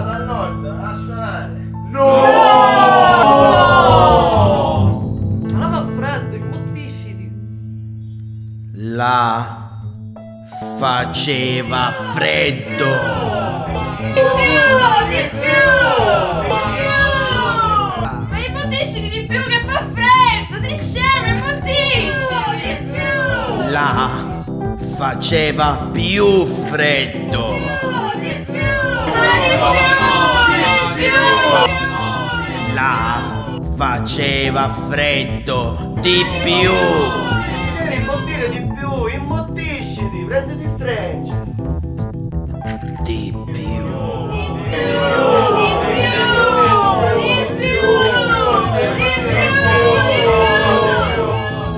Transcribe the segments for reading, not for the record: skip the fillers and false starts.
vado a nord a suonare. No! Ma là fa freddo, imbottisciti. Là faceva freddo. Di più! Ma imbottisciti di più che fa freddo! Sei scemo, imbottisciti! Là faceva più freddo. Là faceva freddo di più. Devi imbottire di più, imbottisciti, prenditi il trench. Di più.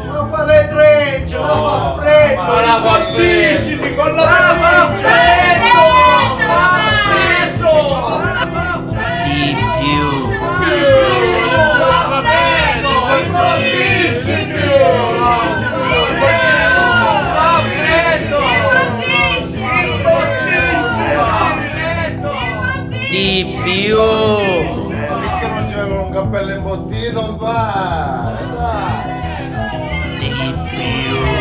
Ma quale trench? Ma fa freddo! Ma la battisciti con la Di più. Di più. Perché non ci vengono un cappello imbottito, va? Dai! Di più.